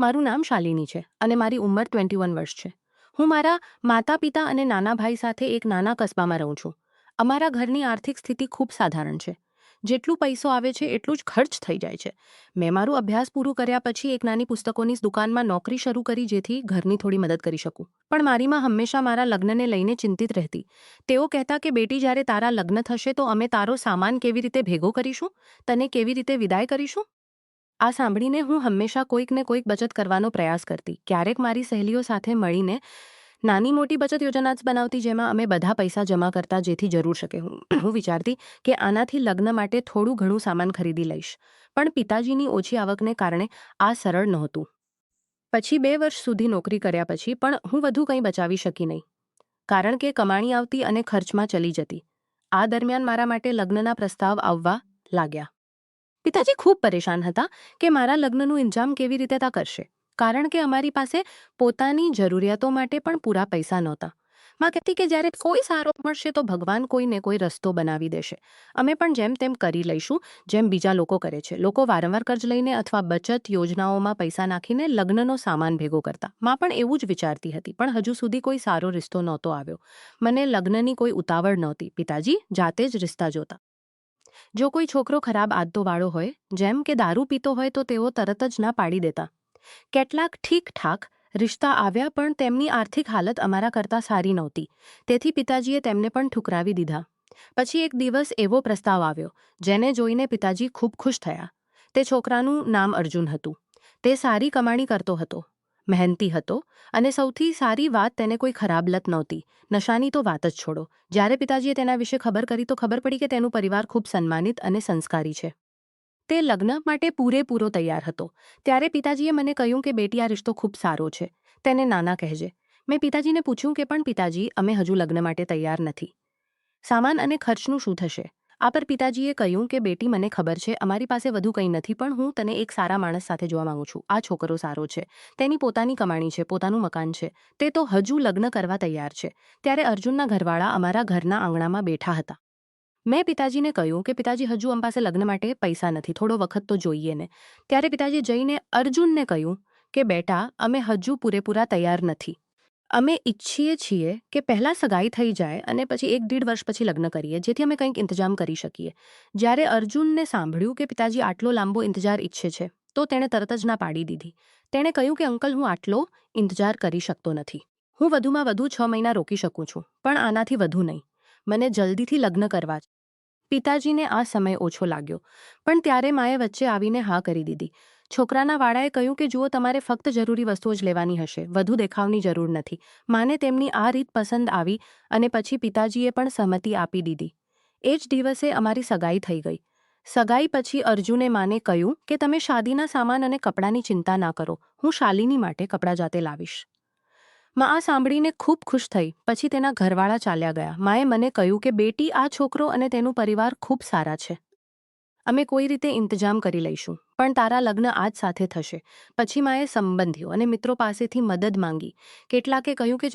મારું નામ શાલિની છે અને મારી ઉંમર 21 વર્ષ છે. હું મારા માતા-પિતા અને નાના ભાઈ સાથે એક નાના કસ્બામાં રહું છું. અમારા ઘરની આર્થિક સ્થિતિ ખૂબ સાધારણ છે. જેટલું પૈસો આવે છે એટલું જ ખર્ચ થઈ જાય છે. મેં મારું અભ્યાસ પૂરું કર્યા પછી એક નાની પુસ્તકોની દુકાનમાં નોકરી શરૂ કરી જેથી ઘરની થોડી મદદ કરી શકું. પણ મારી માં હંમેશા મારા લગ્નને લઈને ચિંતિત રહેતી. તેઓ કહેતા કે બેટી જ્યારે તારા લગ્ન થશે તો અમે તારો સામાન કેવી રીતે ભેગો કરીશું, તને કેવી રીતે વિદાય કરીશું. આ સાંભળીને હું હંમેશા કોઈક ને કોઈક બચત કરવાનો પ્રયાસ કરતી. ક્યારેક મારી સહેલીઓ સાથે મળીને નાની મોટી બચત યોજના જ બનાવતી જેમાં અમે બધા પૈસા જમા કરતા જેથી જરૂર શકે. હું વિચારતી કે આનાથી લગ્ન માટે થોડું ઘણું સામાન ખરીદી લઈશ. પણ પિતાજીની ઓછી આવકને કારણે આ સરળ નહોતું. પછી 2 વર્ષ સુધી નોકરી કર્યા પછી પણ હું વધુ કંઈ બચાવી શકી નહીં. કારણ કે કમાણી આવતી અને ખર્ચમાં ચલી જતી. આ દરમિયાન મારા માટે લગ્નના પ્રસ્તાવ આવવા લાગ્યા. પિતાજી ખૂબ પરેશાન હતા કે મારા લગ્નનું ઇંતજામ કેવી રીતે તા કરશે, કારણ કે અમારી પાસે પોતાની જરૂરિયાતો માટે પણ પૂરા પૈસા નહોતા. માં કહેતી કે જ્યારે કોઈ સારો મળશે તો ભગવાન કોઈને કોઈ રસ્તો બનાવી દેશે. અમે પણ જેમ તેમ કરી લઈશું, જેમ બીજા લોકો કરે છે. લોકો વારંવાર કર્જ લઈને અથવા બચત યોજનાઓમાં પૈસા નાખીને લગ્નનો સામાન ભેગો કરતા. માં પણ એવું જ વિચારતી હતી, પણ હજુ સુધી કોઈ સારો રિશ્તો નહોતો આવ્યો. મને લગ્નની કોઈ ઉતાવળ નહોતી. પિતાજી જાતે જ રિશ્તા જોતા. જો કોઈ છોકરો ખરાબ આદતોવાળો હોય, જેમ કે દારૂ પીતો હોય, તો તેઓ તરત જ ના પાડી દેતા. કેટલાક ઠીકઠાક રિશ્તા આવ્યા પણ તેમની આર્થિક હાલત અમારા કરતાં સારી નહોતી. તેથી પિતાજીએ તેમને પણ ઠુકરાવી દીધા. પછી એક દિવસ એવો પ્રસ્તાવ આવ્યો જેને જોઈને પિતાજી ખૂબ ખુશ થયા. તે છોકરાનું નામ અર્જુન હતું. તે સારી કમાણી કરતો હતો, મહેનતી હતો અને સૌથી સારી વાત તેને કોઈ ખરાબ લત નહોતી. નશાની તો વાત જ છોડો. જ્યારે પિતાજીએ તેના વિશે ખબર કરી તો ખબર પડી કે તેનું પરિવાર ખૂબ સન્માનિત અને સંસ્કારી છે. તે લગ્ન માટે પૂરેપૂરો તૈયાર હતો. ત્યારે પિતાજીએ મને કહ્યું કે બેટી, આ રિશ્તો ખૂબ સારો છે, તેને નાના કહેજે. મેં પિતાજીને પૂછ્યું કે પણ પિતાજી, અમે હજુ લગ્ન માટે તૈયાર નથી. સામાન અને ખર્ચનું શું થશે? આ પર પિતાજીએ કહ્યું કે બેટી, મને ખબર છે અમારી પાસે વધુ કંઈ નથી, પણ હું તને એક સારા માણસ સાથે જોવા માંગુ છું. આ છોકરો સારો છે, તેની પોતાની કમાણી છે, પોતાનું મકાન છે, તે તો હજુ લગ્ન કરવા તૈયાર છે. ત્યારે અર્જુનના ઘરવાળા અમારા ઘરના આંગણામાં બેઠા હતા. મેં પિતાજીને કહ્યું કે પિતાજી, હજુ અમારી પાસે લગ્ન માટે પૈસા નથી, થોડો વખત તો જોઈએ ને. ત્યારે પિતાજી જઈને અર્જુનને કહ્યું કે બેટા, અમે હજુ પૂરેપૂરા તૈયાર નથી. અમે ઈચ્છીએ છીએ કે પહેલાં સગાઈ થઈ જાય અને પછી 1-1.5 વર્ષ પછી લગ્ન કરીએ, જેથી અમે કંઈક ઇંતજામ કરી શકીએ. જ્યારે અર્જુનને સાંભળ્યું કે પિતાજી આટલો લાંબો ઇંતજાર ઈચ્છે છે, તો તેણે તરત જ ના પાડી દીધી. તેણે કહ્યું કે અંકલ, હું આટલો ઇંતજાર કરી શકતો નથી. હું વધુમાં વધુ 6 મહિના રોકી શકું છું, પણ આનાથી વધુ નહીં. મને જલ્દીથી લગ્ન કરવા છે. પિતાજીને આ સમય ઓછો લાગ્યો, પણ ત્યારે માએ વચ્ચે આવીને હા કરી દીધી. છોકરાના વાળાએ કહ્યું કે જુઓ, તમારે ફક્ત જરૂરી વસ્તુઓ જ લેવાની હશે, વધુ દેખાવની જરૂર નથી. માને તેમની આ રીત પસંદ આવી અને પછી પિતાજીએ પણ સહમતિ આપી દીધી. એ જ દિવસે અમારી સગાઈ થઈ ગઈ. સગાઈ પછી અર્જુને માને કહ્યું કે તમે શાદીના સામાન અને કપડાની ચિંતા ના કરો, હું શાલિની માટે કપડાં જાતે લાવીશ. માં આ સાંભળીને ખૂબ ખુશ થઈ. પછી તેના ઘરવાળા ચાલ્યા ગયા. માએ મને કહ્યું કે બેટી, આ છોકરો અને તેનું પરિવાર ખૂબ સારા છે. અમે કોઈ રીતે ઇંતજામ કરી લઈશું, પણ તારા લગ્ન આજ સાથે થશે. પછી માએ સંબંધીઓ અને મિત્રો પાસેથી મદદ માંગી. કેટલાકે કહ્યું કે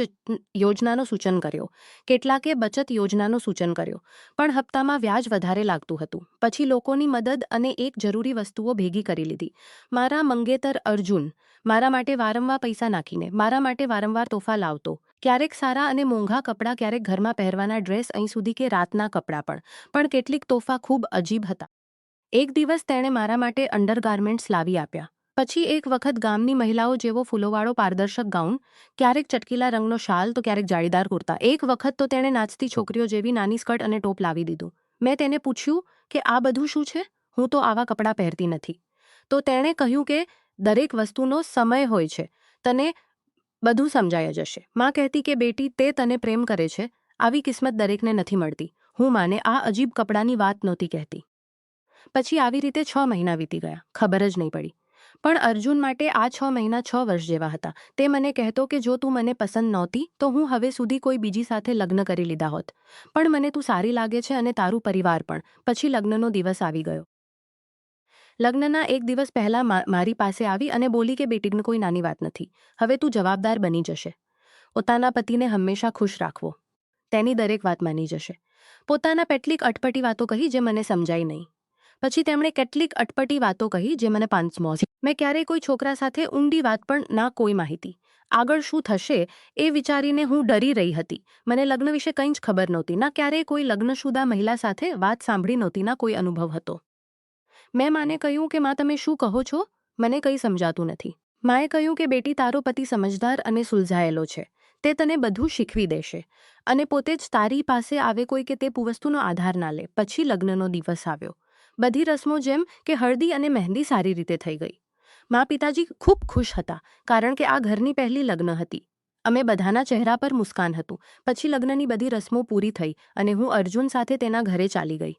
યોજનાનો સૂચન કર્યો, કેટલાકે બચત યોજનાનો સૂચન કર્યો, પણ હપ્તામાં વ્યાજ વધારે લાગતું હતું. પછી લોકોની મદદ અને એક જરૂરી વસ્તુઓ ભેગી કરી લીધી. મારા મંગેતર અર્જુન મારા માટે વારંવાર પૈસા નાખીને મારા માટે વારંવાર તોહફા લાવતો. ક્યારેક સારા અને મોંઘા કપડાં, ક્યારેક ઘરમાં પહેરવાના ડ્રેસ, અહીં સુધી કે રાતના કપડાં પણ કેટલીક તોહફા ખૂબ અજીબ હતા. એક દિવસ તેણે મારા માટે અંડરગાર્મેન્ટ્સ લાવી આપ્યા. પછી એક વખત ગામની મહિલાઓ જેવો ફૂલોવાળો પારદર્શક ગાઉન, ક્યારેક ચટકીલા રંગનો શાલ તો ક્યારેક જાળીદાર કુર્તા. એક વખત તો તેણે નાચતી છોકરીઓ જેવી નાની સ્કર્ટ અને ટોપ લાવી દીધું. મેં તેને પૂછ્યું કે આ બધું શું છે? હું તો આવા કપડાં પહેરતી નથી. તો તેણે કહ્યું કે દરેક વસ્તુનો સમય હોય છે, તને બધું સમજાઈ જશે. માં કહેતી કે બેટી, તે તને પ્રેમ કરે છે, આવી કિસ્મત દરેકને નથી મળતી. હું માને આ અજીબ કપડાની વાત નહોતી કહેતી. પછી આવી રીતે 6 મહિના વીતી ગયા, ખબર જ નહીં પડી. પણ અર્જુન માટે આ 6 મહિના 6 વર્ષ જેવા હતા. તે મને કહેતો કે જો તું મને પસંદ નહોતી તો હું હવે સુધી કોઈ બીજી સાથે લગ્ન કરી લીધા હોત, પણ મને તું સારી લાગે છે અને તારું પરિવાર પણ. પછી લગ્નનો દિવસ આવી ગયો. લગ્નના એક દિવસ પહેલાં મારી પાસે આવી અને બોલી કે બેટીને કોઈ નાની વાત નથી, હવે તું જવાબદાર બની જશે. પોતાના પતિને હંમેશા ખુશ રાખવો, તેની દરેક વાત માની જશે. પોતાના કેટલીક અટપટી વાતો કહી જે મને સમજાઈ નહીં. પછી તેમણે કેટલીક અટપટી વાતો કહી જે મને પાંચમો. મેં ક્યારેય કોઈ છોકરા સાથે ઊંડી વાત પણ ના કોઈ માહિતી. આગળ શું થશે એ વિચારીને હું ડરી રહી હતી. મને લગ્ન વિશે કંઈ જ ખબર નહોતી, ના ક્યારેય કોઈ લગ્નશુદા મહિલા સાથે વાત સાંભળી નહોતી, ના કોઈ અનુભવ હતો. મેં માને કહ્યું કે માં તમે શું કહો છો? મને કંઈ સમજાતું નથી. માએ કહ્યું કે બેટી તારો પતિ સમજદાર અને સુલઝાયેલો છે. તે તને બધું શીખવી દેશે અને પોતે જ તારી પાસે આવે કોઈ કે તે વસ્તુનો આધાર ના લે. પછી લગ્નનો દિવસ આવ્યો. બધી રસમો જેમ કે હળદી અને મહેંદી સારી રીતે થઈ ગઈ. મા પિતાજી ખૂબ ખુશ હતા કારણ કે આ ઘરની પહેલી લગ્ન હતી. અમે બધાના ચહેરા પર મુસ્કાન હતું. પછી લગ્નની બધી રસમો પૂરી થઈ અને હું અર્જુન સાથે તેના ઘરે ચાલી ગઈ.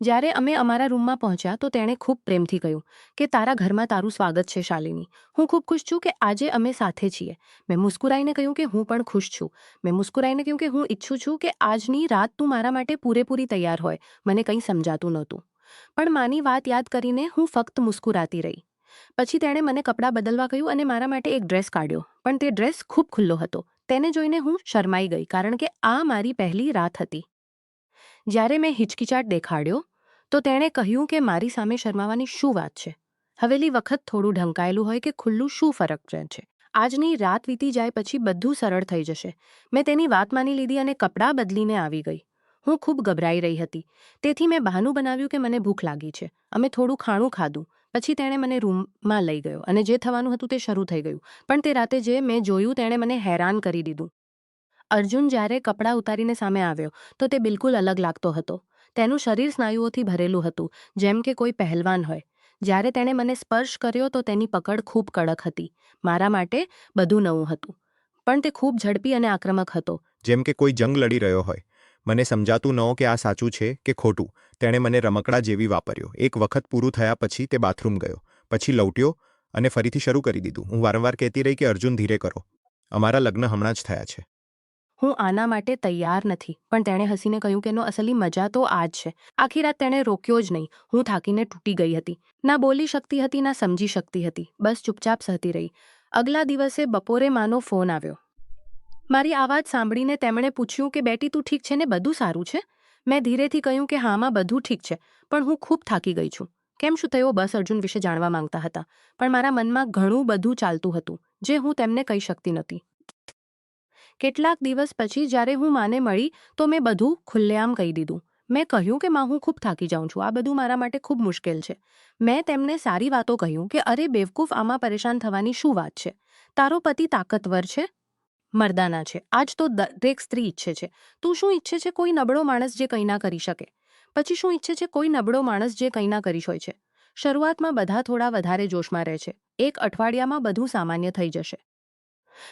જ્યારે અમે અમારા રૂમમાં પહોંચ્યા તો તેણે ખૂબ પ્રેમથી કહ્યું કે તારા ઘરમાં તારું સ્વાગત છે શાલિની. હું ખૂબ ખુશ છું કે આજે અમે સાથે છીએ. મેં મુસ્કુરાઈને કહ્યું કે હું પણ ખુશ છું. મેં મુસ્કુરાઈને કહ્યું કે હું ઈચ્છું છું કે આજની રાત તું મારા માટે પૂરેપૂરી તૈયાર હોય. મને કંઈ સમજાતું નહોતું, પણ માની વાત યાદ કરીને હું ફક્ત મુસ્કુરાતી રહી. પછી તેણે મને કપડાં બદલવા કહ્યું અને મારા માટે એક ડ્રેસ કાઢ્યો, પણ તે ડ્રેસ ખૂબ ખુલ્લો હતો. તેને જોઈને હું શરમાઈ ગઈ કારણ કે આ મારી પહેલી રાત હતી. જ્યારે મેં હિચકિચાટ દેખાડ્યો તો તેણે કહ્યું કે મારી સામે શરમાવાની શું વાત છે? હવેલી વખત થોડું ઢંકાયેલું હોય કે ખુલ્લું શું ફરક છે? આજની રાત વીતી જાય પછી બધું સરળ થઈ જશે. મેં તેની વાત માની લીધી અને કપડાં બદલીને આવી ગઈ. હું ખૂબ ગભરાઈ રહી હતી, તેથી મેં બહાનું બનાવ્યું કે મને ભૂખ લાગી છે. અમે થોડું ખાણું ખાધું. પછી તેણે મને રૂમમાં લઈ ગયો અને જે થવાનું હતું તે શરૂ થઈ ગયું. પણ તે રાતે જે મેં જોયું તેણે મને હેરાન કરી દીધું. અર્જુન જ્યારે કપડાં ઉતારીને સામે આવ્યો તો તે બિલકુલ અલગ લાગતો હતો. તેનું શરીર સ્નાયુઓથી ભરેલું હતું, જેમ કે કોઈ પહેલવાન હોય. જ્યારે તેણે મને સ્પર્શ કર્યો તો તેની પકડ ખૂબ કડક હતી. મારા માટે બધું નવું હતું, પણ તે ખૂબ ઝડપી અને આક્રમક હતો. જેમ કે કોઈ જંગ લડી રહ્યો હોય. મને સમજાતું ન કે આ સાચું છે કે ખોટું. તેણે મને રમકડા જેવી વાપર્યો. એક વખત પૂરું થયા પછી તે બાથરૂમ ગયો, પછી લૌટ્યો અને ફરીથી શરૂ કરી દીધું. હું વારંવાર કહેતી રહી કે અર્જુન ધીરે કરો, અમારા લગ્ન હમણાં જ થયા છે. હું આના માટે તૈયાર નથી, પણ તેણે હસીને કહ્યું કે એનો અસલી મજા તો આ જ છે. આખી રાત તેણે રોક્યો જ નહીં. હું થાકીને તૂટી ગઈ હતી. ના બોલી શકતી હતી, ના સમજી શકતી હતી. બસ ચૂપચાપ સહતી રહી. અગલા દિવસે બપોરે માનો ફોન આવ્યો. મારી આવાજ સાંભળીને તેમણે પૂછ્યું કે બેટી તું ઠીક છે ને, બધું સારું છે? મેં ધીરેથી કહ્યું કે હામાં બધું ઠીક છે, પણ હું ખૂબ થાકી ગઈ છું. કેમ શું થયો? બસ અર્જુન વિશે જાણવા માંગતા હતા, પણ મારા મનમાં ઘણું બધું ચાલતું હતું જે હું તેમને કહી શકતી નહોતી. કેટલાક દિવસ પછી જ્યારે હું માને મળી તો મેં બધું ખુલ્લેઆમ કહી દીધું. મેં કહ્યું કે માં હું ખૂબ થાકી જાઉં છું, આ બધું મારા માટે ખૂબ મુશ્કેલ છે. મેં તેમને સારી વાતો કહ્યું કે અરે બેવકૂફ, આમાં પરેશાન થવાની શું વાત છે? તારો પતિ તાકતવર છે, મર્દાના છે. આજ તો દરેક સ્ત્રી ઈચ્છે છે. તું શું ઈચ્છે છે? કોઈ નબળો માણસ જે કંઈ ના કરી શકે. પછી શું ઈચ્છે છે? કોઈ નબળો માણસ જે કંઈ ના કરી હોય છે. શરૂઆતમાં બધા થોડા વધારે જોશમાં રહે છે. એક અઠવાડિયામાં બધું સામાન્ય થઈ જશે.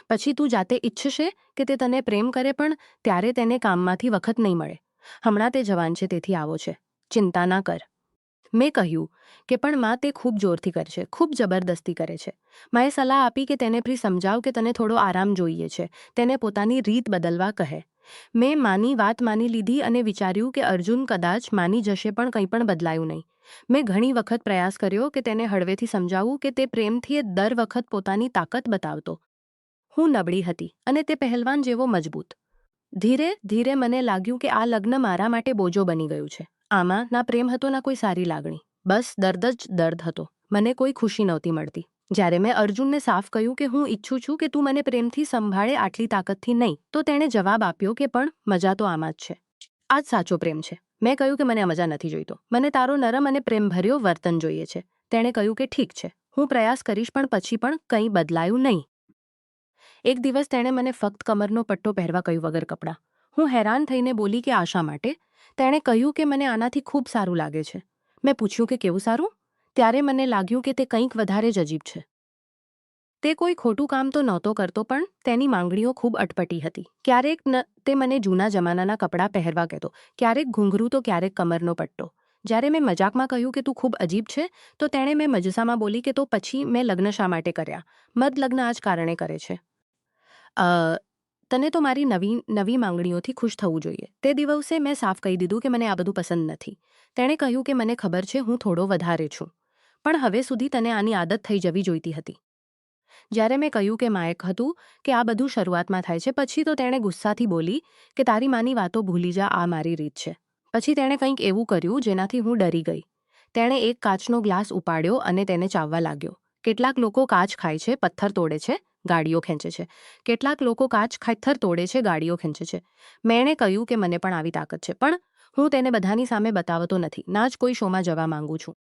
પછી તું જાતે ઈચ્છશે કે તે તને પ્રેમ કરે, પણ ત્યારે તેને કામમાંથી વખત નહીં મળે. હમણાં તે જવાન છે તેથી આવો છે. ચિંતા ના કર. મેં કહ્યું કે પણ માં તે ખૂબ જોરથી કરે છે, ખૂબ જબરદસ્તી કરે છે. માએ સલાહ આપી કે તેને પ્રી સમજાવ કે તને થોડો આરામ જોઈએ છે. તેને પોતાની રીત બદલવા કહે. મેં માની વાત માની લીધી અને વિચાર્યું કે અર્જુન કદાચ માની જશે, પણ કંઈ પણ બદલાયું નહીં. મેં ઘણી વખત પ્રયાસ કર્યો કે તેને હળવેથી સમજાવું કે તે પ્રેમથી દર વખત પોતાની તાકાત બતાવતો. હું નબળી હતી અને તે પહેલવાન જેવો મજબૂત. ધીરે ધીરે મને લાગ્યું કે આ લગ્ન મારા માટે બોજો બની ગયું છે. આમાં ના પ્રેમ હતો, ના કોઈ સારી લાગણી. બસ દર્દ જ દર્દ હતો. મને કોઈ ખુશી નહોતી મળતી. જ્યારે મેં અર્જુનને સાફ કહ્યું કે હું ઈચ્છું છું કે તું મને પ્રેમથી સંભાળે, આટલી તાકાતથી નહીં, તો તેણે જવાબ આપ્યો કે પણ મજા તો આમાં જ છે. આ જ સાચો પ્રેમ છે. મેં કહ્યું કે મને આ મજા નથી જોઈતો. મને તારો નરમ અને પ્રેમભર્યો વર્તન જોઈએ છે. તેણે કહ્યું કે ઠીક છે, હું પ્રયાસ કરીશ, પણ પછી પણ કંઈ બદલાયું નહીં. એક દિવસ તેણે મને ફક્ત કમરનો પટ્ટો પહેરવા કહ્યું, વગર કપડાં. હું હેરાન થઈને બોલી કે આ શા માટે? તેણે કહ્યું કે મને આનાથી ખૂબ સારું લાગે છે. મેં પૂછ્યું કે કેવું સારું? ત્યારે મને લાગ્યું કે તે કંઈક વધારે જ અજીબ છે. તે કોઈ ખોટું કામ તો નહોતો કરતો, પણ તેની માંગણીઓ ખૂબ અટપટી હતી. ક્યારેક તે મને જૂના જમાનાના કપડાં પહેરવા કહેતો, ક્યારેક ઘૂંઘરું તો ક્યારેક કમરનો પટ્ટો. જ્યારે મેં મજાકમાં કહ્યું કે તું ખૂબ અજીબ છે, તો તેણે મેં મજસામાં બોલી કે તો પછી મેં લગ્ન શા માટે કર્યા? મદ લગ્ન આ જ કારણે કરે છે. તને તો મારી નવી માંગણીઓથી ખુશ થવું જોઈએ. તે દિવસે મેં સાફ કહી દીધું કે મને આ બધું પસંદ નથી. તેણે કહ્યું કે મને ખબર છે, હું થોડો વધારે છું, પણ હવે સુધી તને આની આદત થઈ જવી જોઈતી હતી. જ્યારે મેં કહ્યું કે માએ હતું કે આ બધું શરૂઆતમાં થાય છે, પછી તો તેણે ગુસ્સાથી બોલી કે તારી માની વાતો ભૂલી જા, આ મારી રીત છે. પછી તેણે કંઈક એવું કર્યું જેનાથી હું ડરી ગઈ. તેણે એક કાચનો ગ્લાસ ઉપાડ્યો અને તેને ચાવવા લાગ્યો. કેટલાક લોકો કાચ ખાય છે, પથ્થર તોડે છે, ગાડીઓ ખેંચે છે. કેટલાક લોકો કાચ પથ્થર તોડે છે, ગાડીઓ ખેંચે છે. મેં એણે કહ્યું કે મને પણ આવી તાકાત છે, પણ હું તેને બધાની સામે બતાવતો નથી, ના જ કોઈ શોમાં જવા માંગુ છું.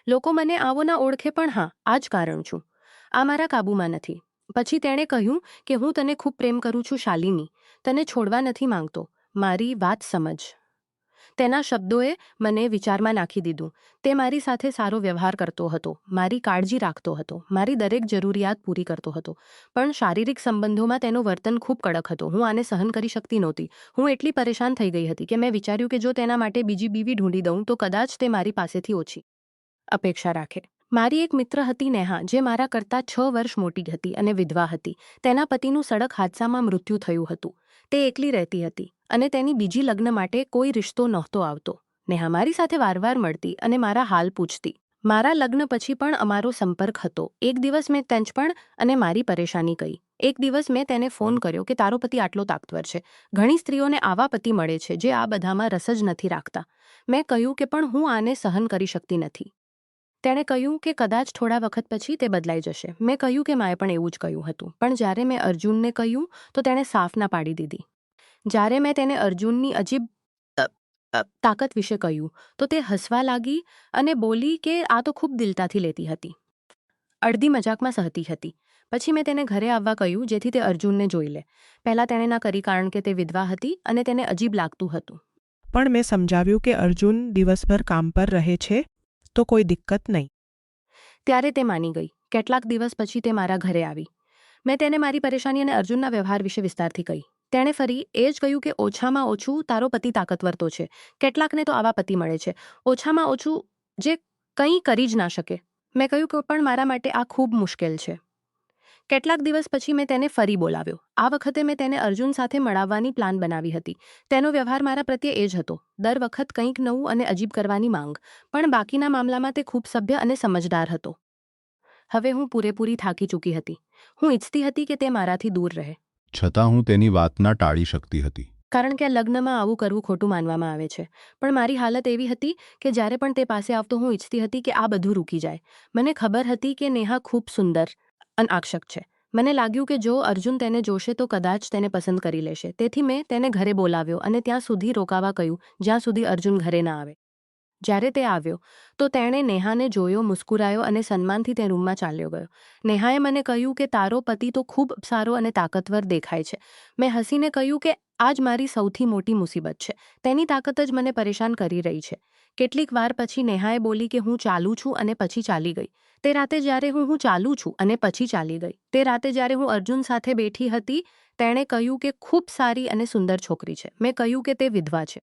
લોકો મને આવો ના ઓળખે, પણ હા, આ જ કારણ છું. આ મારા કાબૂમાં નથી. પછી તેણે કહ્યું કે હું તને ખૂબ પ્રેમ કરું છું શાલિની, તને છોડવા નથી માંગતો, મારી વાત સમજ. તેના શબ્દોએ મને વિચારમાં નાખી દીધું. તે મારી સાથે સારો વ્યવહાર કરતો હતો, મારી કાળજી રાખતો હતો, મારી દરેક જરૂરિયાત પૂરી કરતો હતો. પણ શારીરિક સંબંધોમાં તેનું વર્તન ખૂબ કડક હતો. હું આને સહન કરી શકતી નહોતી. હું એટલી પરેશાન થઈ ગઈ હતી કે મેં વિચાર્યું કે જો તેના માટે બીજી બીવી ઢૂંઢી દઉં તો કદાચ તે મારી પાસેથી ઓછી અપેક્ષા રાખે. મારી એક મિત્ર હતી નેહા, જે મારા કરતાં 6 વર્ષ મોટી હતી અને વિધવા હતી. તેના પતિનું સડક હાદસામાં મૃત્યુ થયું હતું. તે એકલી રહેતી હતી અને તેની બીજી લગ્ન માટે કોઈ રિશ્તો નહોતો આવતો. નેહા મારી સાથે વારવાર મળતી અને મારા હાલ પૂછતી. મારા લગ્ન પછી પણ અમારો સંપર્ક હતો. એક દિવસ મેં તેંચપણ અને મારી પરેશાની કહી. એક દિવસ મેં તેને ફોન કર્યો કે તારો પતિ આટલો તાકતવર છે. ઘણી સ્ત્રીઓને આવા પતિ મળે છે જે આ બધામાં રસ જ નથી રાખતા. મેં કહ્યું કે પણ હું આને સહન કરી શકતી નથી. તેણે કહ્યું કે કદાચ થોડા વખત પછી તે બદલાઈ જશે. મેં કહ્યું કે માએ પણ એવું જ કહ્યું હતું. પણ જ્યારે મેં અર્જુનને કહ્યું તો તેણે સાફ ના પાડી દીધી. જ્યારે મેં તેને અર્જુનની અજીબ તાકાત વિશે કહ્યું તો તે હસવા લાગી અને બોલી કે આ તો ખૂબ દિલતાથી લેતી હતી, અડધી મજાકમાં સહતી હતી. પછી મેં તેને ઘરે આવવા કહ્યું જેથી તે અર્જુનને જોઈ લે. પહેલાં તેણે ના કરી કારણ કે તે વિધવા હતી અને તેને અજીબ લાગતું હતું. પણ મેં સમજાવ્યું કે અર્જુન દિવસભર કામ પર રહે છે તો કોઈ દિક્કત નહીં. ત્યારે તે માની ગઈ. કેટલાક દિવસ પછી તે મારા ઘરે આવી. મેં તેને મારી પરેશાની અને અર્જુનના વ્યવહાર વિશે વિસ્તારથી કહી. તેણે ફરી એ જ કહ્યું કે ઓછામાં ઓછું તારો પતિ તાકતવર તો છે. કેટલાકને તો આવા પતિ મળે છે, ઓછામાં ઓછું જે કંઈ કરી જ ના શકે. મેં કહ્યું કે પણ મારા માટે આ ખૂબ મુશ્કેલ છે. કેટલાક દિવસ પછી મેં તેને ફરી બોલાવ્યો. આ વખતે મેં તેને અર્જુન સાથે મળાવવાની પ્લાન બનાવી હતી. તેનો વ્યવહાર મારા પ્રત્યે એ જ હતો, દર વખત કંઈક નવું અને અજીબ કરવાની માંગ. પણ બાકીના મામલામાં તે ખૂબ સભ્ય અને સમજદાર હતો. હવે હું પૂરેપૂરી થાકી ચૂકી હતી. હું ઈચ્છતી હતી કે તે મારાથી દૂર રહે. છતાં હું તેની વાત ના ટાળી શકતી હતી. કારણ કે આ લગ્નમાં આવું કરવું ખોટું માનવામાં આવે છે. પણ મારી હાલત એવી હતી કે જ્યારે પણ તે પાસે આવતો હું ઈચ્છતી હતી કે આ બધું રૂકી જાય. મને ખબર હતી કે નેહા ખૂબ સુંદર અને આકર્ષક છે. મને લાગ્યું કે જો અર્જુન તેને જોશે તો કદાચ તેને પસંદ કરી લેશે. તેથી મેં તેને ઘરે બોલાવ્યો અને ત્યાં સુધી રોકાવા કહ્યું જ્યાં સુધી અર્જુન ઘરે ના આવે. જ્યારે તે આવ્યો તો તેણે નેહાને જોયો, મુસ્કુરાયો અને સન્માનથી તે રૂમમાં ચાલ્યો ગયો. નેહાએ મને કહ્યું કે તારો પતિ તો ખૂબ સારો અને તાકતવર દેખાય છે. મેં હસીને કહ્યું કે આ જ મારી સૌથી મોટી મુસીબત છે. તેની તાકાત જ મને પરેશાન કરી રહી છે. કેટલીક વાર પછી નેહાએ બોલી કે હું ચાલું છું અને પછી ચાલી ગઈ. તે રાતે જ્યારે હું ચાલું છું અને પછી ચાલી ગઈ. તે રાતે જ્યારે હું અર્જુન સાથે બેઠી હતી, તેણે કહ્યું કે ખૂબ સારી અને સુંદર છોકરી છે. મેં કહ્યું કે તે વિધવા છે.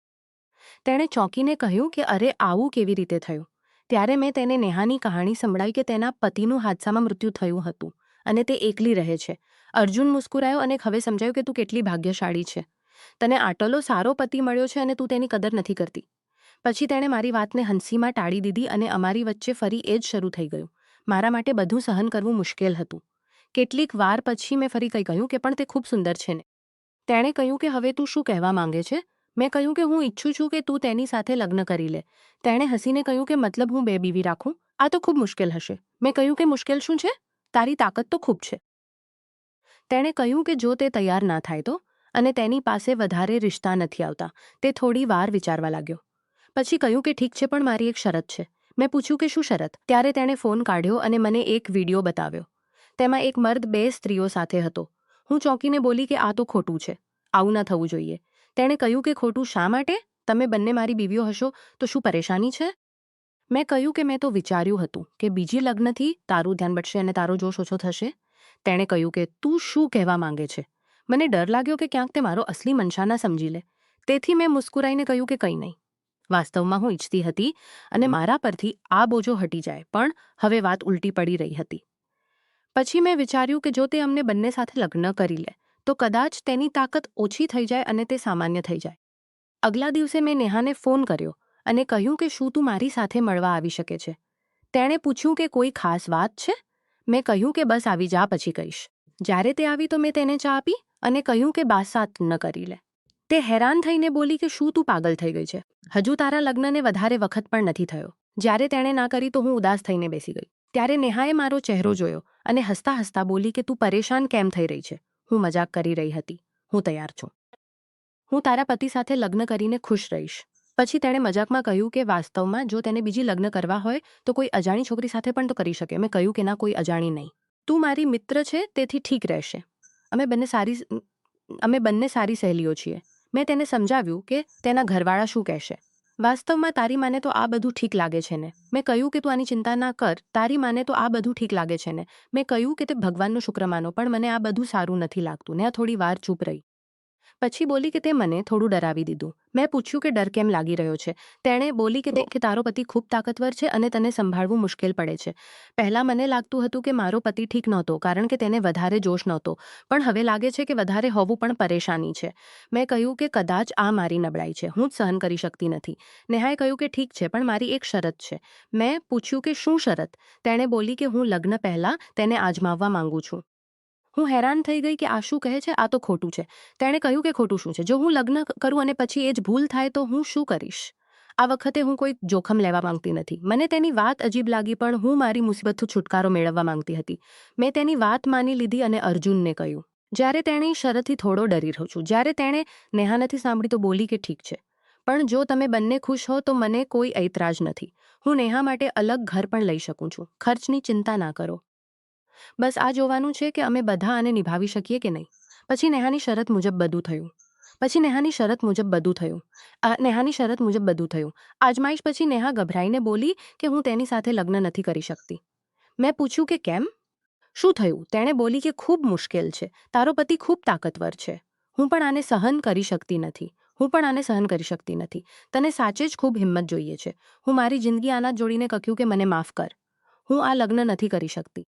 તેણે ચોંકીને કહ્યું કે અરે આવું કેવી રીતે થયું. ત્યારે મેં તેને નેહાની કહાણી સંભળાવી કે તેના પતિનું હાદસામાં મૃત્યુ થયું હતું અને તે એકલી રહે છે. અર્જુન મુસ્કુરાયો અને હવે સમજાયું કે તું કેટલી ભાગ્યશાળી છે. તને આટલો સારો પતિ મળ્યો છે અને તું તેની કદર નથી કરતી. પછી તેણે મારી વાતને હંસીમાં ટાળી દીધી અને અમારી વચ્ચે ફરી એ જ શરૂ થઈ ગયું. મારા માટે બધું સહન કરવું મુશ્કેલ હતું. કેટલીક વાર પછી મેં ફરી કંઈ કહ્યું કે પણ તે ખૂબ સુંદર છે ને. તેણે કહ્યું કે હવે તું શું કહેવા માંગે છે. મેં કહ્યું કે હું ઈચ્છું છું કે તું તેની સાથે લગ્ન કરી લે. તેણે હસીને કહ્યું કે મતલબ હું 2 બીવી રાખું? આ તો ખૂબ મુશ્કેલ હશે. મેં કહ્યું કે મુશ્કેલ શું છે? તારી તાકાત તો ખૂબ છે. તેણે કહ્યું કે જો તે તૈયાર ના થાય તો, અને તેની પાસે વધારે રિશ્તા નથી આવતા. તે થોડી વાર વિચારવા લાગ્યો. પછી કહ્યું કે ઠીક છે પણ મારી એક શરત છે. મેં પૂછ્યું કે શું શરત? ત્યારે તેણે ફોન કાઢ્યો અને મને એક વિડીયો બતાવ્યો. તેમાં એક મર્દ 2 સ્ત્રીઓ સાથે હતો. હું ચોંકીને બોલી કે આ તો ખોટું છે. આવું ના થવું જોઈએ. તેણે કહ્યું કે ખોટું શા માટે? તમે બંને મારી બીવીઓ હશો તો શું પરેશાની છે? મેં કહ્યું કે મેં તો વિચાર્યું હતું કે બીજી લગ્નથી તારું ધ્યાન બટશે અને તારો જોશ ઓછો થશે. તેણે કહ્યું કે તું શું કહેવા માંગે છે? મને ડર લાગ્યો કે ક્યાંક તે મારો અસલી મનશા ના સમજી લે. તેથી મેં મુસ્કુરાઈને કહ્યું કે કંઈ નહીં. વાસ્તવમાં હું ઈચ્છતી હતી અને મારા પરથી આ બોજો હટી જાય, પણ હવે વાત ઉલટી પડી રહી હતી. પછી મેં વિચાર્યું કે જો તે અમને બંને સાથે લગ્ન કરી લે તો કદાચ તેની તાકાત ઓછી થઈ જાય અને તે સામાન્ય થઈ જાય. અગલા દિવસે મેં નેહાને ફોન કર્યો અને કહ્યું કે શું તું મારી સાથે મળવા આવી શકે છે? તેણે પૂછ્યું કે કોઈ ખાસ વાત છે? મેં કહ્યું કે બસ આવી જા પછી કહીશ. જ્યારે તે આવી તો મેં તેને ચા આપી અને કહ્યું કે બાસાત ન કરી લે. તે હેરાન થઈને બોલી કે શું તું પાગલ થઈ ગઈ છે? હજુ તારા લગ્નને વધારે વખત પણ નથી થયો. જ્યારે તેણે ના કરી તો હું ઉદાસ થઈને બેસી ગઈ. ત્યારે નેહાએ મારો ચહેરો જોયો અને હસતા હસતા બોલી કે તું પરેશાન કેમ થઈ રહી છે? હું મજાક કરી રહી હતી. હું તૈયાર છું. હું તારા પતિ સાથે લગ્ન કરીને ખુશ રહીશ. પછી તેણે મજાકમાં કહ્યું કે વાસ્તવમાં જો તેને બીજી લગ્ન કરવા હોય તો કોઈ અજાણી છોકરી સાથે પણ તો કરી શકે. મેં કહ્યું કે ના, કોઈ અજાણી નહીં. તું મારી મિત્ર છે તેથી ઠીક રહેશે. અમે બંને સારી સહેલીઓ છીએ. મેં તેને સમજાવ્યું કે તેના ઘરવાળા શું કહેશે. વાસ્તવમાં તારી માને તો આ બધું ઠીક લાગે છે ને? મેં કહ્યું કે તું આની ચિંતા ના કર. તારી માને તો આ બધું ઠીક લાગે છે ને? મેં કહ્યું કે તે ભગવાનનો શુક્ર માનો, પણ મને આ બધું સારું નથી લાગતું. ને થોડી વાર ચૂપ રહી. પછી બોલી કે તે મને થોડું ડરાવી દીધું. મેં પૂછ્યું કે ડર કેમ લાગી રહ્યો છે? તેણે બોલી કે તારો પતિ ખૂબ તાકતવર છે અને તને સંભાળવું મુશ્કેલ પડે છે. પહેલાં મને લાગતું હતું કે મારો પતિ ઠીક નહોતો કારણ કે તેને વધારે જોશ નહોતો, પણ હવે લાગે છે કે વધારે હોવું પણ પરેશાની છે. મેં કહ્યું કે કદાચ આ મારી નબળાઈ છે, હું જ સહન કરી શકતી નથી. નેહાએ કહ્યું કે ઠીક છે, પણ મારી એક શરત છે. મેં પૂછ્યું કે શું શરત? તેણે બોલી કે હું લગ્ન પહેલાં તેને આજમાવવા માંગુ છું. હું હેરાન થઈ ગઈ કે આ શું કહે છે? આ તો ખોટું છે. તેણે કહ્યું કે ખોટું શું છે? જો હું લગ્ન કરું અને પછી એ જ ભૂલ થાય તો હું શું કરીશ? આ વખતે હું કોઈ જોખમ લેવા માંગતી નથી. મને તેની વાત અજીબ લાગી, પણ હું મારી મુસીબતથી છુટકારો મેળવવા માંગતી હતી. મેં તેની વાત માની લીધી અને અર્જુનને કહ્યું. જ્યારે તેણી શરતથી થોડો ડરી રહ્યો છું. જ્યારે તેણે નેહા નથી સાંભળી તો બોલી કે ઠીક છે, પણ જો તમે બંને ખુશ હો તો મને કોઈ ઐતરાજ નથી. હું નેહા માટે અલગ ઘર પણ લઈ શકું છું. ખર્ચની ચિંતા ના કરો. બસ આ જોવાનું છે કે અમે બધા આને નિભાવી શકીએ કે નહીં. પછી નેહાની શરત મુજબ બધું થયું. આજમાઈશ પછી નેહા ગભરાઈને બોલી કે હું તેની સાથે લગ્ન નથી કરી શકતી. મેં પૂછ્યું કે કેમ? શું થયું? તેણે બોલી કે ખૂબ મુશ્કેલ છે. તારો પતિ ખૂબ તાકતવર છે. હું પણ આને સહન કરી શકતી નથી. તને સાચે જ ખૂબ હિંમત જોઈએ છે. હું મારી જિંદગી આના જોડીને કહ્યું કે મને માફ કર. હું આ લગ્ન નથી કરી શકતી.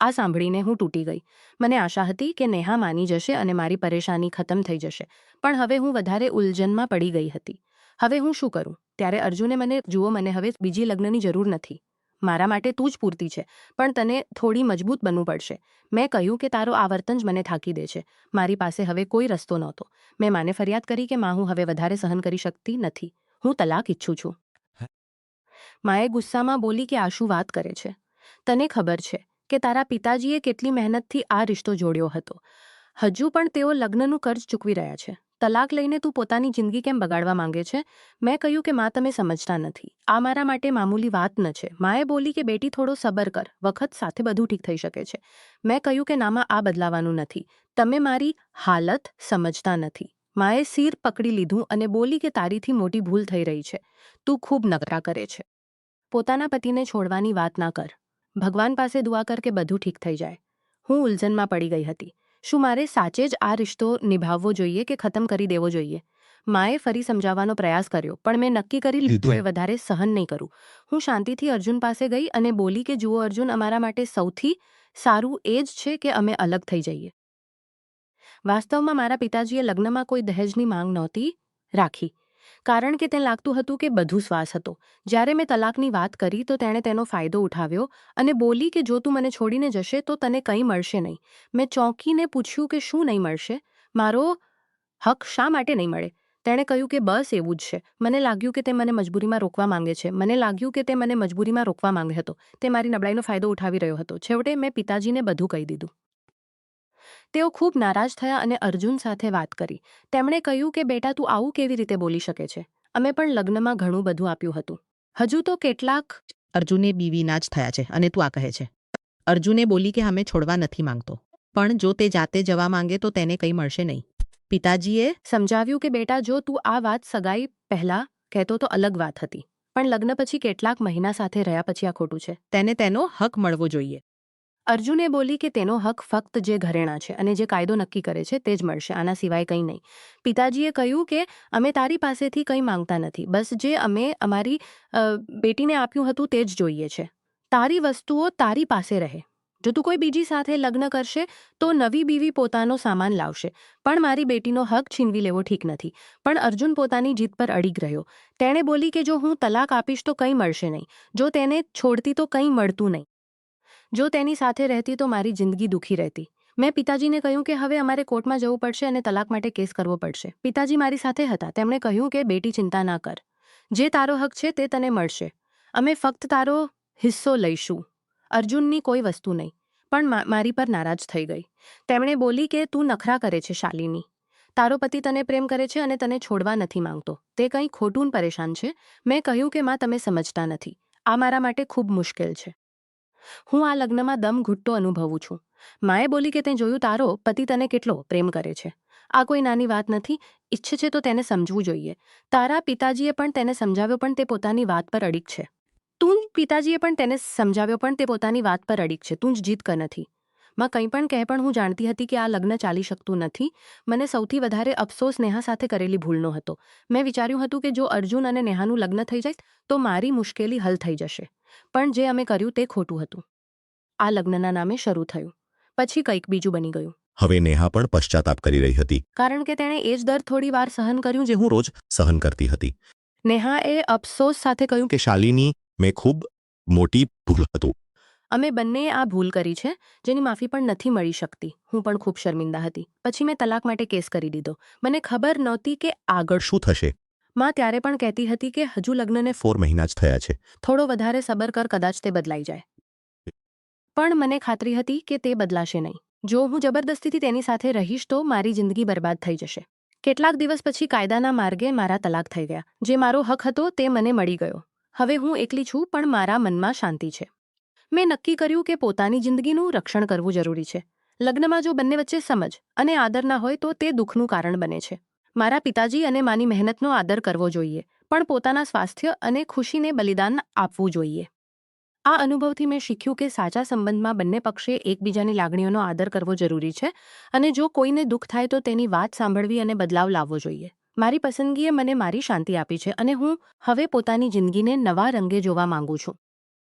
આ સાંભળીને હું તૂટી ગઈ. મને આશા હતી કે નેહા માની જશે અને મારી પરેશાની ખતમ થઈ જશે, પણ હવે હું વધારે ઉલઝનમાં પડી ગઈ હતી. હવે હું શું કરું? ત્યારે અર્જુને મને હવે બીજી લગ્નની જરૂર નથી. મારા માટે તું જ પૂરતી છે, પણ તને થોડી મજબૂત બનવું પડશે. મેં કહ્યું કે તારો આવર્તન જ મને થાકી દે છે. મારી પાસે હવે કોઈ રસ્તો નહોતો. મેં માને ફરિયાદ કરી કે હું હવે વધારે સહન કરી શકતી નથી. હું તલાક ઈચ્છું છું. માએ ગુસ્સામાં બોલી કે આ શું વાત કરે છે? તને ખબર છે કે તારા પિતાજીએ કેટલી મહેનતથી આ રિશ્તો જોડ્યો હતો. હજુ પણ તેઓ લગ્નનું કર્જ ચૂકવી રહ્યા છે. તલાક લઈને તું પોતાની જિંદગી કેમ બગાડવા માંગે છે? મેં કહ્યું કે માં, તમે સમજતા નથી. આ મારા માટે મામૂલી વાત ન છે. માએ બોલી કે બેટી, થોડો સબર કર. વખત સાથે બધું ઠીક થઈ શકે છે. મેં કહ્યું કે નામાં આ બદલાવાનું નથી. તમે મારી હાલત સમજતા નથી. માએ સિર પકડી લીધું અને બોલી કે તારીથી મોટી ભૂલ થઈ રહી છે. તું ખૂબ નકરા કરે છે. પોતાના પતિને છોડવાની વાત ના કર. ભગવાન પાસે દુઆ કર કે બધું ઠીક થઈ જાય. હું ઉલઝનમાં પડી ગઈ હતી. શું મારે સાચે જ આ રિશ્તો નિભાવવો જોઈએ કે ખતમ કરી દેવો જોઈએ? માએ ફરી સમજાવવાનો પ્રયાસ કર્યો, પણ મેં નક્કી કરી લીધું કે વધારે સહન નહીં કરું. હું શાંતિથી અર્જુન પાસે ગઈ અને બોલી કે જુઓ અર્જુન, અમારા માટે સૌથી સારું એ જ છે કે અમે અલગ થઈ જઈએ. વાસ્તવમાં મારા પિતાજીએ લગ્નમાં કોઈ દહેજની માંગ નહોતી રાખી, કારણ કે તેને લાગતું હતું કે બધું શ્વાસ હતો. જ્યારે મેં તલાકની વાત કરી તો તેણે તેનો ફાયદો ઉઠાવ્યો અને બોલી કે જો તું મને છોડીને જશે તો તને કંઈ મળશે નહીં. મેં ચોંકીને પૂછ્યું કે શું નહીં મળશે? મારો હક શા માટે નહીં મળે? તેણે કહ્યું કે બસ એવું જ છે. મને લાગ્યું કે તે મને મજબૂરીમાં રોકવા માંગે હતો. તે મારી નબળાઈનો ફાયદો ઉઠાવી રહ્યો હતો. છેવટે મેં પિતાજીને બધું કહી દીધું. તેઓ ખૂબ નારાજ થયા અને અર્જુન સાથે વાત કરી. તેમણે કહ્યું કે બેટા, તું આવું કેવી રીતે બોલી શકે છે? અમે પણ લગ્નમાં ઘણું બધું આપ્યું હતું. હજુ તો કેટલાક અર્જુને બીવીના જ થયા છે અને તું આ કહે છે. અર્જુને બોલી કે અમે છોડવા નથી માંગતો, પણ જો તે જાતે જવા માંગે તો તેને કંઈ મળશે નહીં. પિતાજીએ સમજાવ્યું કે બેટા, જો તું આ વાત સગાઈ પહેલા કહેતો તો અલગ વાત હતી, પણ લગ્ન પછી કેટલાક મહિના સાથે રહ્યા પછી આ ખોટું છે. તેને તેનો હક મળવો જોઈએ. અર્જુને બોલી કે તેનો હક ફક્ત જે ઘરેણાં છે અને જે કાયદો નક્કી કરે છે તે જ મળશે, આના સિવાય કંઈ નહીં. પિતાજીએ કહ્યું કે અમે તારી પાસેથી કંઈ માંગતા નથી. બસ જે અમે અમારી બેટીને આપ્યું હતું તે જ જોઈએ છે. તારી વસ્તુઓ તારી પાસે રહે. જો તું કોઈ બીજી સાથે લગ્ન કરશે તો નવી બીવી પોતાનો સામાન લાવશે, પણ મારી બેટીનો હક છીનવી લેવો ઠીક નથી. પણ અર્જુન પોતાની જીદ પર અડીગ રહ્યો. તેણે બોલી કે જો હું તલાક આપીશ તો કંઈ મળશે નહીં. જો તેને છોડતી તો કંઈ મળતું નહીં. જો તેની સાથે રહેતી તો મારી જિંદગી દુઃખી રહેતી. મેં પિતાજીને કહ્યું કે હવે અમારે કોર્ટમાં જવું પડશે અને તલાક માટે કેસ કરવો પડશે. પિતાજી મારી સાથે હતા. તેમણે કહ્યું કે બેટી ચિંતા ના કર, જે તારો હક છે તે તને મળશે. અમે ફક્ત તારો હિસ્સો લઈશું, અર્જુનની કોઈ વસ્તુ નહીં. પણ મારી પર નારાજ થઈ ગઈ. તેમણે બોલી કે તું નખરા કરે છે શાલિની. તારો પતિ તને પ્રેમ કરે છે અને તને છોડવા નથી માંગતો. તે કંઈ ખોટું ને પરેશાન છે. મેં કહ્યું કે માં તમે સમજતા નથી. આ મારા માટે ખૂબ મુશ્કેલ છે. હું આ લગ્નમાં દમ ઘૂંટતો અનુભવું છું. માએ બોલી કે તે જોયું તારો પતિ તને કેટલો પ્રેમ કરે છે. આ કોઈ નાની વાત નથી. ઈચ્છે છે તો તેને સમજવું જોઈએ. તારા પિતાજીએ પણ તેને સમજાવ્યો પણ તે પોતાની વાત પર અડીગ છે. પિતાજીએ પણ તેને સમજાવ્યો પણ તે પોતાની વાત પર અડીગ છે. તું જ જીદ કર નથી. માં કંઈ પણ કહે પણ હું જાણતી હતી કે આ લગ્ન ચાલી શકતું નથી. મને સૌથી વધારે અફસોસ નેહા સાથે કરેલી ભૂલનો હતો. મેં વિચાર્યું હતું કે જો અર્જુન અને નેહાનું લગ્ન થઈ જાય તો મારી મુશ્કેલી હલ થઈ જશે. પણ જે અમે કર્યું તે ખોટું હતું. આ લગ્નના નામે શરૂ થયું, પછી કંઈક બીજું બની ગયું. હવે નેહા પણ પશ્ચાતાપ કરી રહી હતી કારણ કે તેણે એ જ દર થોડી વાર સહન કર્યું જે હું રોજ સહન કરતી હતી નેહાએ અફસોસ સાથે કહ્યું કે શાલિની મેં ખૂબ મોટી ભૂલ હતું. અમે બંનેએ આ ભૂલ કરી છે જેની માફી પણ નથી મળી શકતી. હું પણ ખૂબ શર્મિંદા હતી. પછી મેં તલાક માટે કેસ કરી દીધો. મને ખબર નહોતી કે આગળ શું થશે. માં ત્યારે પણ કહેતી હતી કે હજુ લગ્નને 4 મહિના જ થયા છે. થોડો વધારે સબર કર, કદાચ તે બદલાઈ જાય. પણ મને ખાતરી હતી કે તે બદલાશે નહીં. જો હું જબરદસ્તીથી તેની સાથે રહીશ તો મારી જિંદગી બરબાદ થઈ જશે. કેટલાક દિવસ પછી કાયદાના માર્ગે મારા તલાક થઈ ગયા. જે મારો હક હતો તે મને મળી ગયો. હવે હું એકલી છું પણ મારા મનમાં શાંતિ છે. મેં નક્કી કર્યું કે પોતાની જિંદગીનું રક્ષણ કરવું જરૂરી છે. લગ્નમાં જો બંને વચ્ચે સમજ અને આદર ના હોય તો તે દુઃખનું કારણ બને છે. મારા પિતાજી અને માની મહેનતનો આદર કરવો જોઈએ, પણ પોતાના સ્વાસ્થ્ય અને ખુશીને બલિદાન આપવું જોઈએ. આ અનુભવથી મેં શીખ્યું કે સાચા સંબંધમાં બંને પક્ષે એકબીજાની લાગણીઓનો આદર કરવો જરૂરી છે અને જો કોઈને દુઃખ થાય તો તેની વાત સાંભળવી અને બદલાવ લાવવો જોઈએ. મારી પસંદગીએ મને મારી શાંતિ આપી છે અને હું હવે પોતાની જિંદગીને નવા રંગે જોવા માંગુ છું.